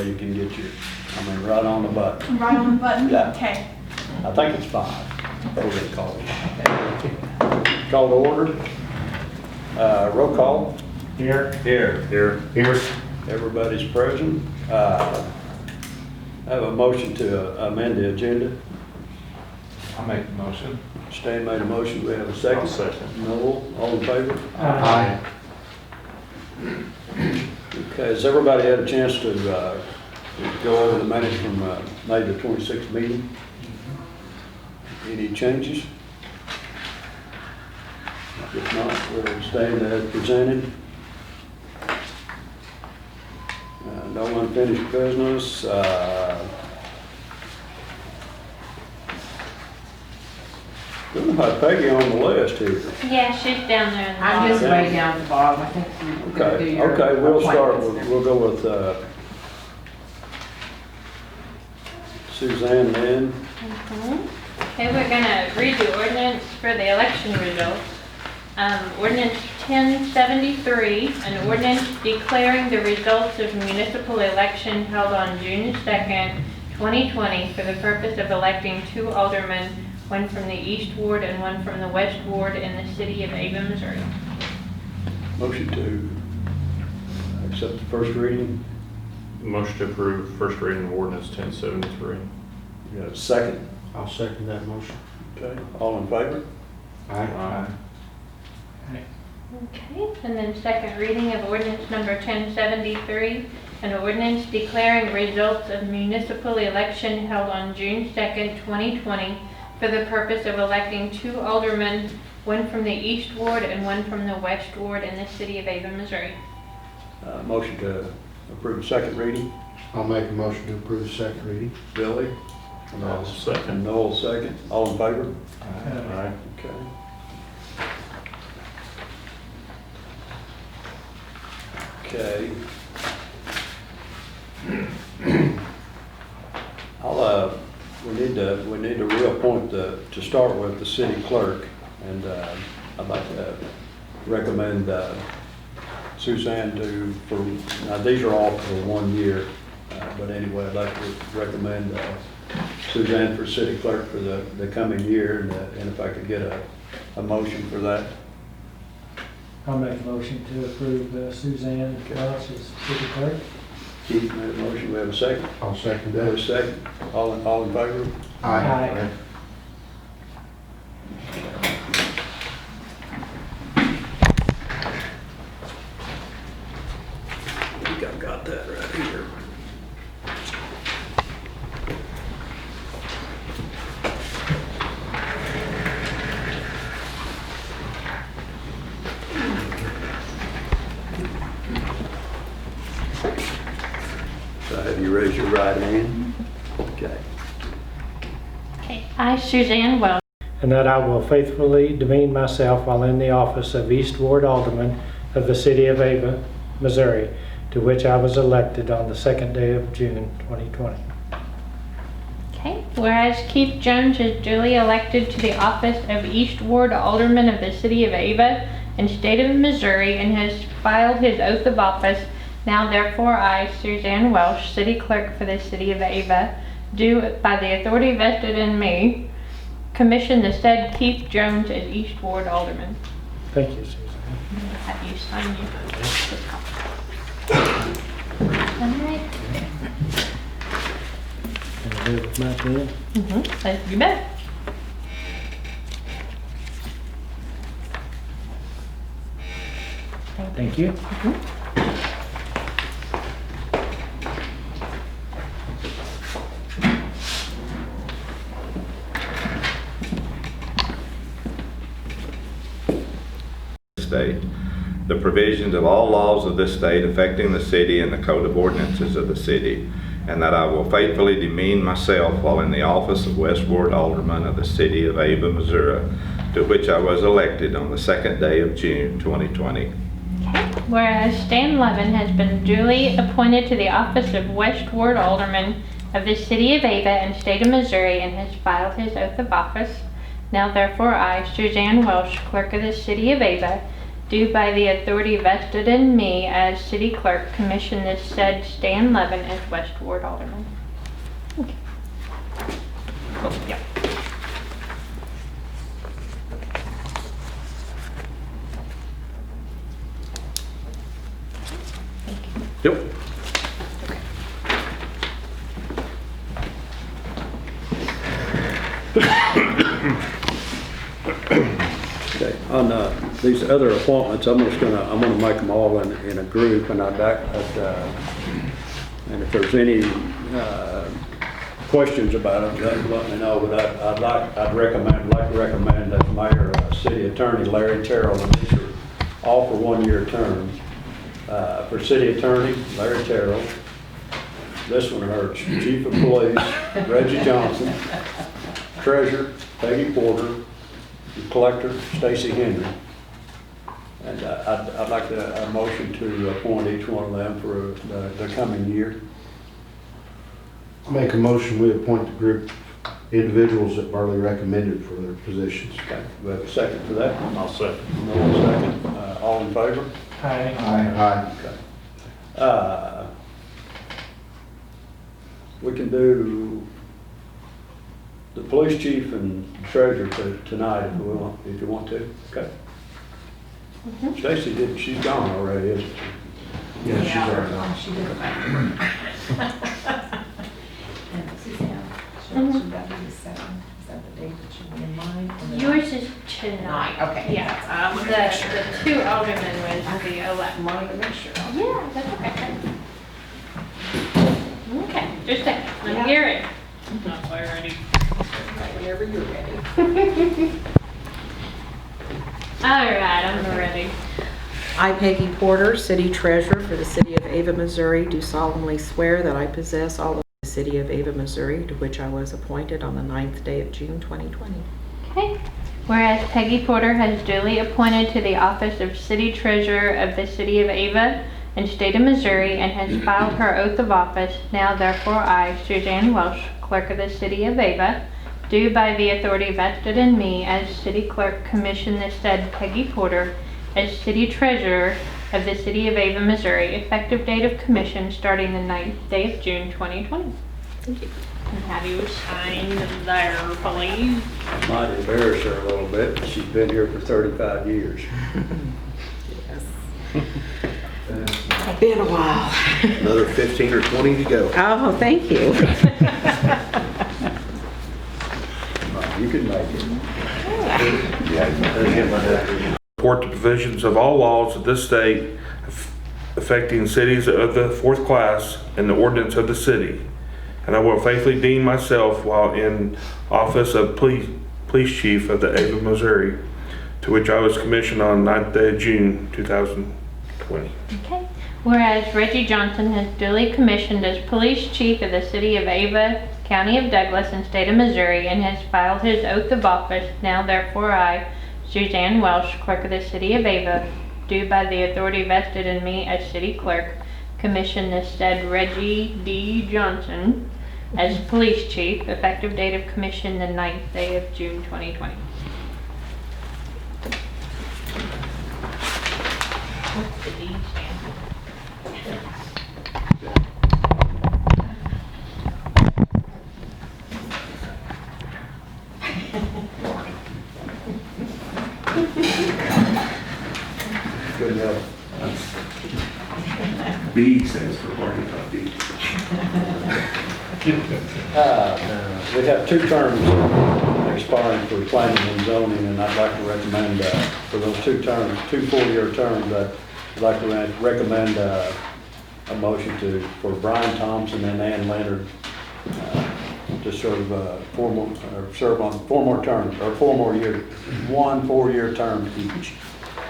way you can get right on the button. Right on the button? Yeah. Okay. I think it's 5. We're gonna call it. Call to order. Roll call. Here. Here. Here. Everybody's present. I have a motion to amend the agenda. I'll make the motion. Stan made a motion. We have a second. I'll second. Noel, all in favor? Aye. Okay, has everybody had a chance to go over the minutes from May the 26th meeting? Any changes? If not, we'll stand as presented. No unfinished business. Don't know how Peggy on the list here. Yeah, she's down there in the I'm just bottom. way down at the bottom. I think you're gonna do Okay, your okay, we'll start, appointments. we'll go with Suzanne then. Okay, we're gonna read the ordinance for the election results. Ordinance 1073, an ordinance declaring the results of municipal election held on June 2nd, 2020 for the purpose of electing 2 aldermen, one from the East Ward and one from the West Ward in the city of Ava, Missouri. Motion to accept the first reading. Motion to approve first reading of ordinance 1073. You got a second? I'll second that motion. Okay, all in favor? Aye. Okay, and then second reading of ordinance number 1073, an ordinance declaring results of municipal election held on June 2nd, 2020 for the purpose of electing 2 aldermen, one from the East Ward and one from the West Ward in the city of Ava, Missouri. Motion to approve the second reading. I'll make a motion to approve the second reading. Billy? I'll second. Noel second. All in favor? Aye. Okay. Okay. We need to reappoint to start with the city clerk, and I'd like to recommend Suzanne now these are all for 1 year, but anyway, I'd like to recommend Suzanne for city clerk for the coming year, and if I could get a motion for that. I'll make a motion to approve Suzanne Welch as city clerk. Keith made a motion, we have a second? I'll second We have a that. second. All in favor? Aye. I think I've got that right here. So have you raised your right hand? Okay. Okay, I, Suzanne Welch, And that I will faithfully demean myself while in the office of East Ward Alderman of the city of Ava, Missouri, to which I was elected on the 2nd day of June, 2020. Okay, whereas Keith Jones is duly elected to the office of East Ward Alderman of the City of Ava and State of Missouri and has filed his oath of office, now therefore I, Suzanne Welch, City Clerk for the City of Ava, do, by the authority vested in me, commission the said Keith Jones as East Ward Alderman. Thank you, Suzanne. Have you sign this copy? All right. Can I do it with my pen? You bet. Thank you. State, the provisions of all laws of this state affecting the city and the code of ordinances of the city, and that I will faithfully demean myself while in the office of West Ward Alderman of the city of Ava, Missouri, to which I was elected on the 2nd day of June, 2020. Whereas Stan Levin has been duly appointed to the office of West Ward Alderman of the City of Ava and State of Missouri and has filed his oath of office, now therefore I, Suzanne Welch, Clerk of the City of Ava, do by the authority vested in me as city clerk, commission the said Stan Levin as West Ward Alderman. Okay. Oh, yeah. Yep. Okay, on these other appointments, I'm gonna make them all in a group, and and if there's any questions about them, let me know, but like to recommend that Mayor, City Attorney Larry Terrell, and these are all for one-year terms. For City Attorney, Larry Terrell. This one hurts. Chief of Police, Reggie Johnson. Treasurer, Peggy Porter. Collector, Stacy Henry. And I'd like a motion to appoint each one of them for the coming year. Make a motion, we appoint the group individuals that Burley recommended for their positions. Okay, we have a second for that? I'll second. No one second. All in favor? Aye. Aye. Okay. We can do the police chief and treasurer tonight if you want to. Okay. Stacy did, she's gone already, isn't she? Yeah, she's already gone. She did it back. And Suzanne, she got to be the second. Is that the date that should be in mind? Or the Yours is tonight. ninth? Okay. Yeah. I wanted to make sure. The two aldermen was the elect. Wanted to make sure. Yeah, that's okay. Okay, just a second. Let me get ready. Not quite ready. Whenever you're ready. All right, I'm ready. I, Peggy Porter, City Treasurer for the City of Ava, Missouri, do solemnly swear that I possess all of the City of Ava, Missouri, to which I was appointed on the 9th day of June 2020. Okay. Whereas Peggy Porter has duly appointed to the office of City Treasurer of the City of Ava and State of Missouri and has filed her oath of office, now therefore I, Suzanne Welsh, Clerk of the City of Ava, do by the authority vested in me as City Clerk commission the said Peggy Porter as City Treasurer of the City of Ava, Missouri, effective date of commission starting the 9th day of June 2020. Thank you. And have you signed there, please? Might embarrass her a little bit, but she's been here for 35 years. Yes. It's been a while. Another 15 or 20 to go. Oh, thank you. You can make it. Support the provisions of all laws of this state affecting cities of the fourth class and the ordinance of the city. And I will faithfully deem myself while in office of police chief of the Ava, Missouri, to which I was commissioned on 9th day of June 2020. Okay. Whereas Reggie Johnson has duly commissioned as police chief of the City of Ava, County of Douglas, and State of Missouri, and has filed his oath of office, now therefore I, Suzanne Welsh, Clerk of the City of Ava, do by the authority vested in me as City Clerk, commission the said Reggie D. Johnson as police chief, effective date of commission the 9th day of June 2020. What's the D stand for? Good help. B stands for Barney Coffee. We have two terms expiring for planning and zoning, and I'd like to recommend for those two terms, two full-year terms, I'd like to recommend a motion for Brian Thompson and Ann Leonard to serve serve on 4 more terms, or 4 more years, 1 4-year term each.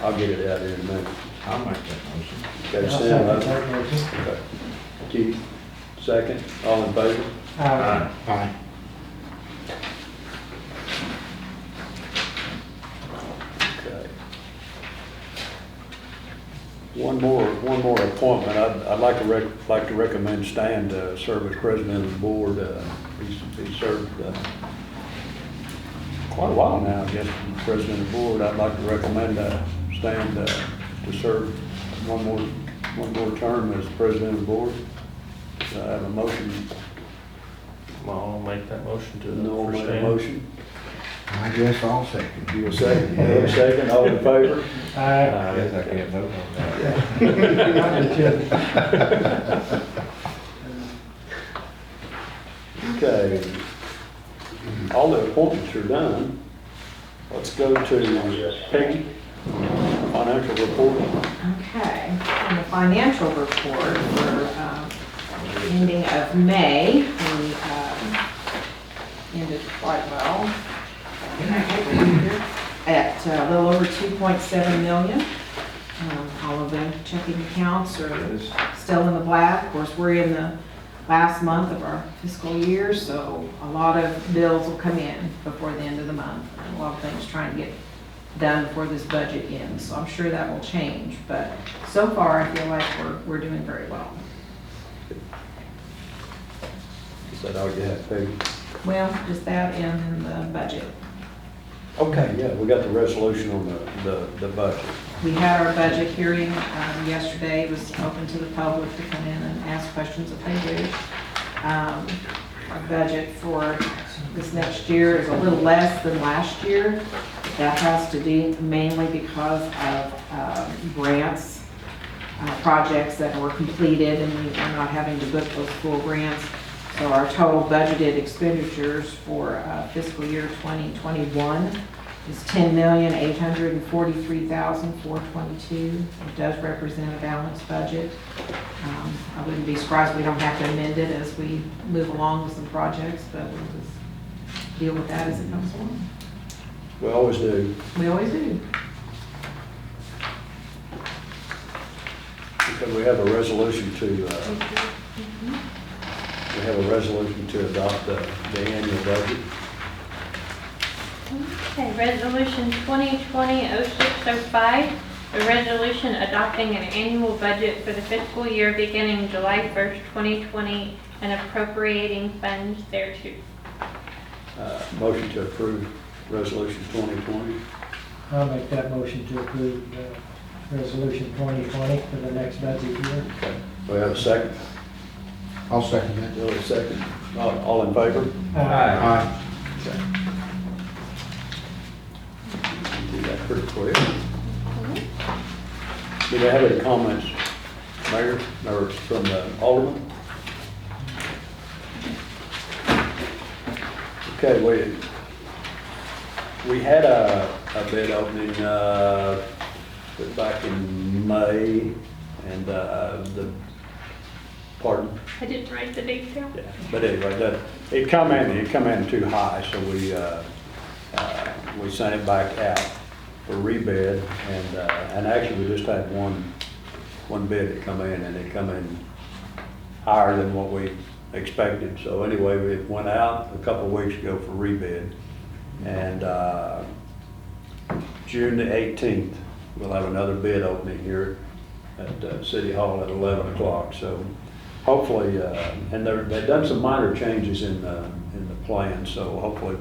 I'll get it out here in a minute. I'll make that motion. Okay, I'll Sam, second that motion. okay. Keith, second, all in favor? Aye. Aye. Okay. One more appointment. I'd like to recommend Stan to serve as president of the board. He's served quite a while now, I guess, as president of the board. I'd like to recommend stand to serve one more term as president of the board. Do I have a motion? I'll make that motion to. No, for make a Stan. motion. I guess I'll second. You a second? You have a second, all in favor? Aye. Guess I can't vote on that. Okay. All the appointments are done. Let's go to Peggy, financial report. Okay, and the financial report for ending of May, we ended quite well. At a little over 2.7 million. All of the checking accounts are still in the black. Of course, we're in the last month of our fiscal year, so a lot of bills will come in before the end of the month. And a lot of things trying to get done before this budget ends, so I'm sure that will change. But so far, I feel like we're doing very well. Is that all you have, Peggy? Well, just that and in the budget. Okay, yeah, we got the resolution on the budget. We had our budget hearing yesterday. It was open to the public to come in and ask questions if they wish. Our budget for this next year is a little less than last year. That has to do mainly because of grants, projects that were completed, and we are not having to book those full grants. So our total budgeted expenditures for fiscal year 2021 is $10,843,422. It does represent a balanced budget. I wouldn't be surprised if we don't have to amend it as we move along with some projects, but we'll just deal with that as it comes along. We always do. We always do. Because we have a resolution to, adopt the annual budget. Okay, resolution 2020-0605, a resolution adopting an annual budget for the fiscal year beginning July 1st, 2020, and appropriating funds thereto. Motion to approve resolution 2020. I'll make that motion to approve resolution 2020 for the next budget year. Okay. Do we have a second? I'll second that. Billy, second. All in favor? Aye. Okay. Do that pretty quick. Do they have any comments, Mayor, or from the Alderman? Okay, we had a bid opening back in May, and pardon? I didn't write the date down. Yeah, but anyway, it come in too high, so we sent it back out for rebid, and actually we just had one bid that come in, and it come in higher than what we expected. So anyway, we went out a couple of weeks ago for rebid, and June the 18th, we'll have another bid opening here at City Hall at 11 o'clock. So hopefully, and they've done some minor changes in the plan, so hopefully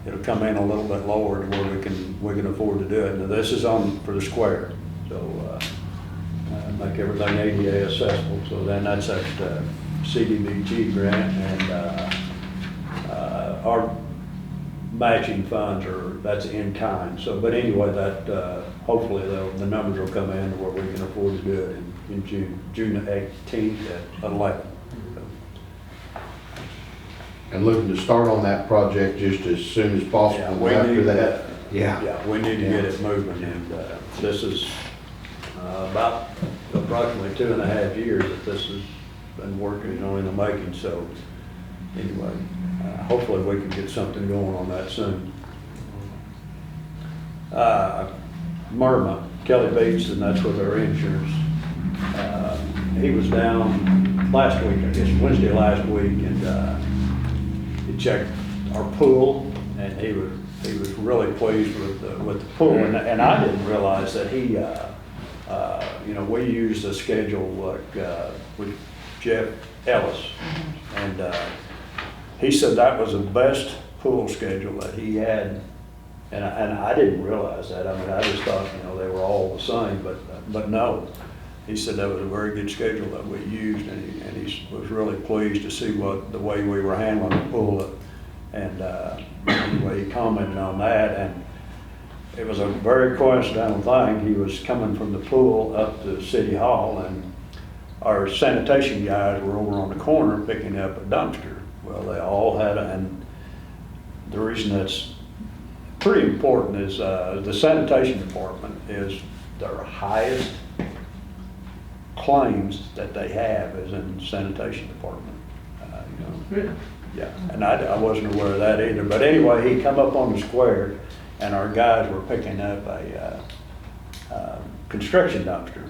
it'll come in a little bit lower to where we can afford to do it. Now this is on for the square, so make everything ADA accessible. So then that's that CDBG grant, and our matching funds that's in kind. So, but anyway, that hopefully the numbers will come in to where we can afford to do it in June the 18th at 11. And looking to start on that project just as soon as Yeah, possible we after need that. Yeah, we need to get it moving, and this is about approximately 2.5 years that this has been working, in the making. So anyway, hopefully we can get something going on that soon. Myrma, Kelly Bates, and that's with our insurance. He was down last week, I guess Wednesday last week, and he checked our pool, and he was really pleased with the pool, and I didn't realize that he, we use a schedule like with Jeff Ellis, and he said that was the best pool schedule that he had And I didn't realize that. I mean, I just thought, you know, they were all the same, but no. He said that was a very good schedule that we used, and he was really pleased to see the way we were handling the pool. And anyway, he commented on that, and it was a very coincidental thing. He was coming from the pool up to City Hall, and our sanitation guys were over on the corner picking up a dumpster. Well, they all had and the reason that's pretty important is the sanitation department is their highest claims that they have is in sanitation department. You know, yeah, and I wasn't aware of that either. But anyway, he come up on the square, and our guys were picking up a construction dumpster,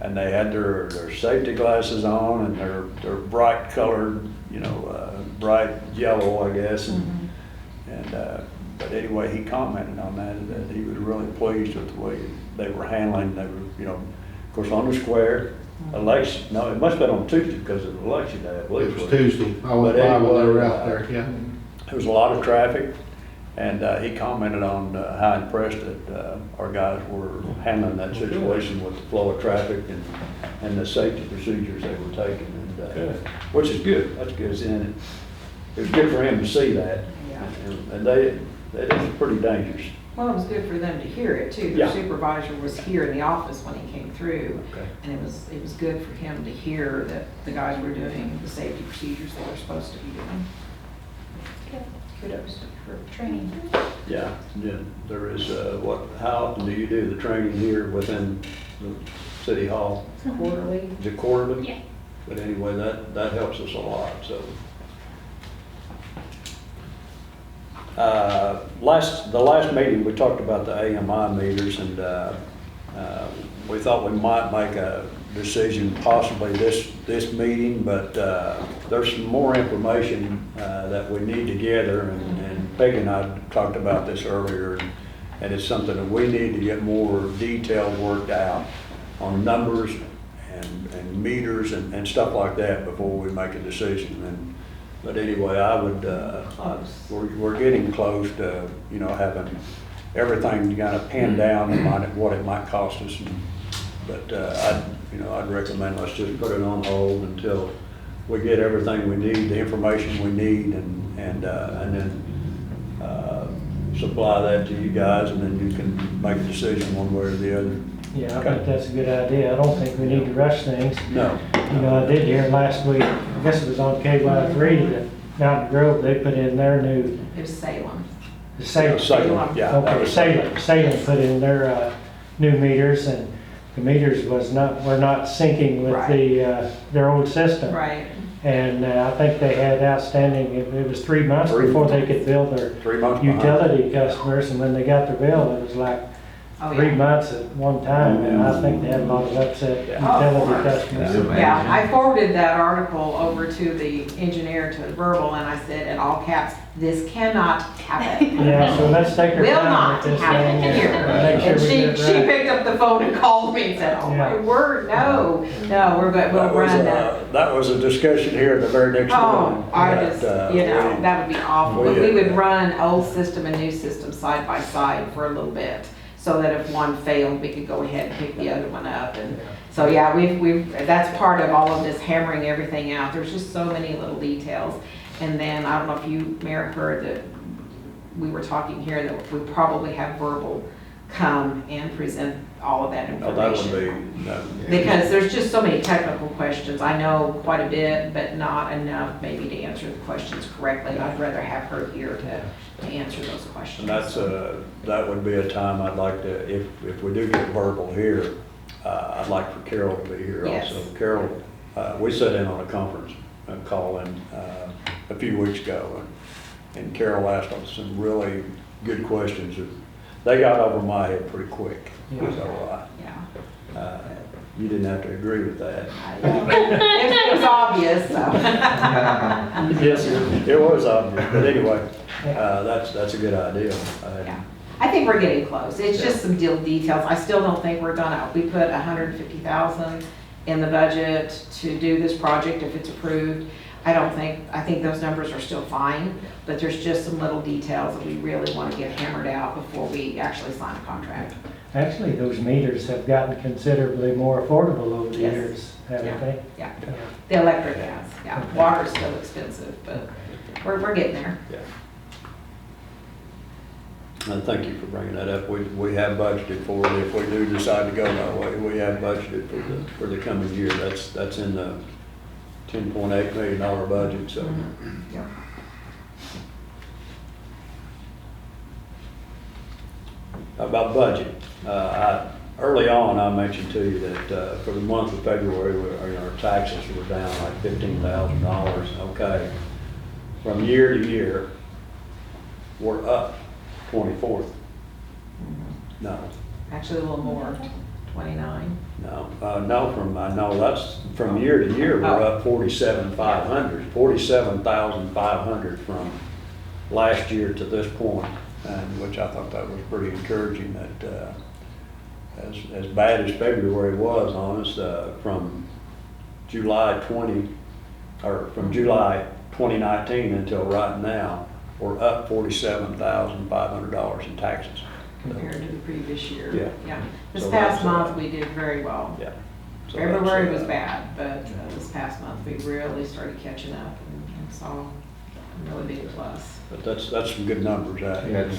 and they had their safety glasses on and their bright colored, you know, bright yellow, I guess, but anyway, he commented on that he was really pleased with the way they were handling. They were, you know, of course, on the square. Election, no, it must have been on Tuesday because of the election day, I believe. It was Tuesday. I went But by when they anyway, were out there, yeah. There was a lot of traffic, and he commented on how impressed that our guys were handling that situation with the flow of traffic and the safety procedures they were taking, and which is good. That's good. And it was good for him to see that. Yeah. And it is pretty dangerous. Well, it was good for them to hear it too. Yeah. The supervisor was here in the office when he came through. Okay. And it was good for him to hear that the guys were doing the safety procedures they were supposed to be doing. Good. Kudos for training. Yeah, there is, how often do you do the training here within the City Hall? Quarterly. Is it quarterly? Yeah. But anyway, that helps us a lot, so. The last meeting, we talked about the AMI meters, and we thought we might make a decision possibly this meeting, but there's some more information that we need to gather, and Peggy and I talked about this earlier, and it's something that we need to get more detailed worked out on numbers and meters and stuff like that before we make a decision. But anyway, I would, we're getting close to, you know, having everything kind of pinned down and what it might cost us. But I'd recommend let's just put it on hold until we get everything we need, the information we need, and then supply that to you guys, and then you can make a decision one way or the other. Yeah, I think that's a good idea. I don't think we need to rush things. No. You know, I did hear last week, I guess it was on KY3, that Mountain Grove, they put in their new, It was Salem. Salem, yeah. that Okay, was Salem put in their new meters, and the meters were not syncing with their old system. Right. And I think they had outstanding, it was 3 months before they could bill their 3 months behind. utility customers, and when they got their bill, it was like 3 months at one time, and I think they had a lot of upset utility customers. Yeah, I forwarded that article over to the engineer, to verbal, and I said in all caps, this cannot happen. Yeah, so let's take our Will time not with this happen thing. here. Make sure And we she get it right. picked up the phone and called me and said, oh my word, no, we're good, we'll run that. That was a discussion here the very next morning. Oh, I just, that would be awful. we- We would run old system and new system side by side for a little bit, so that if one failed, we could go ahead and pick the other one up. And so, yeah, that's part of all of this hammering everything out. There's just so many little details. And then, I don't know if you, Mayor, heard that we were talking here that we probably have verbal come and present all of that No, that information. would be, no. Because there's just so many technical questions. I know quite a bit, but not enough maybe to answer the questions correctly. I'd rather have her here to answer those questions. And that's, that would be a time I'd like to, if we do get verbal here, I'd like for Carol to be here Yes. also. Carol, we sat in on a conference call a few weeks ago, and Carol asked us some really good questions. They got over my head pretty quick. So Yeah. you didn't have to agree with that. It was obvious, so. Yes, it was obvious, but anyway, that's a good idea. Yeah. I think we're getting close. It's just some details. I still don't think we're gonna, we put 150,000 in the budget to do this project if it's approved. I think those numbers are still fine, but there's just some little details that we really want to get hammered out before we actually sign a contract. Actually, those meters have gotten considerably more affordable over the Yes. years, haven't they? Yeah, the electric has, yeah. Water's still expensive, but we're getting there. Yeah. And thank you for bringing that up. We have budgeted for it. If we do decide to go that way, we have budgeted for the coming year. That's in the $10.8 million budget, so. Yeah. About budget, early on, I mentioned to you that for the month of February, our taxes were down like $15,000. Okay. From year to year, we're up 24th. No, Actually, a little more, 29. no, that's from year to year, we're up 47,500 from last year to this point, and which I thought that was pretty encouraging that as bad as February was on us, from July 2019 until right now, we're up $47,500 in taxes. Compared to the previous year. Yeah. This So past that's, month, we did very well. Yeah. So February that's, was bad, but this past month, we really started catching up and saw a really big plus. But that's some good numbers out here. Yes.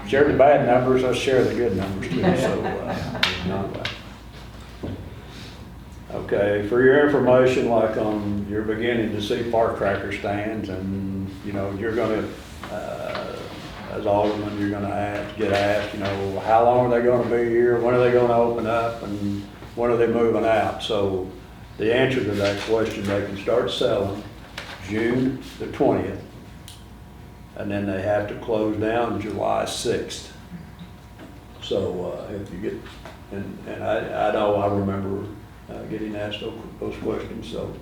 Share the bad numbers, let's share the good numbers too, so, anyway. Okay, for your information, like you're beginning to see park cracker stands and, you're gonna, as alderman, you're gonna get asked, how long are they gonna be here? When are they gonna open up? And when are they moving out? So the answer to that question, they can start selling June the 20th. And then they have to close down July 6th. So if you get, and I know I remember getting asked those questions, so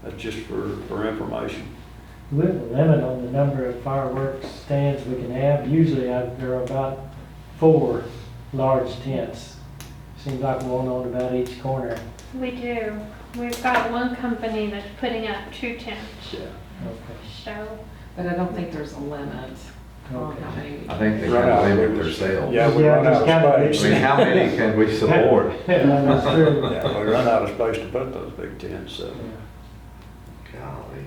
that's just for information. We have a limit on the number of fireworks stands we can have. Usually there are about 4 large tents. Seems like one on about each corner. We do. We've got one company that's putting up 2 tents, Yeah. Okay. so. But I don't think there's a limit on how many. I think they Run kind out. of limit their sales. Yeah, we Yeah, run out just kinda of I space. mean, how many can we support? Yeah, that's true. Yeah, we run out of space to put those big tents, so. Golly,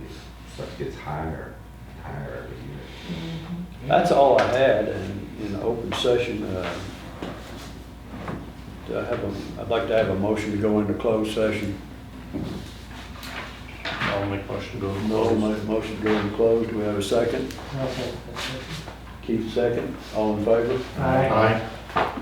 stuff gets higher and higher every year. That's all I had in open session. I'd like to have a motion to go into closed session. I'll make a motion to go to Motion to go into closed. Do we have a second? Okay. Keith, second. All in favor? Aye. Aye.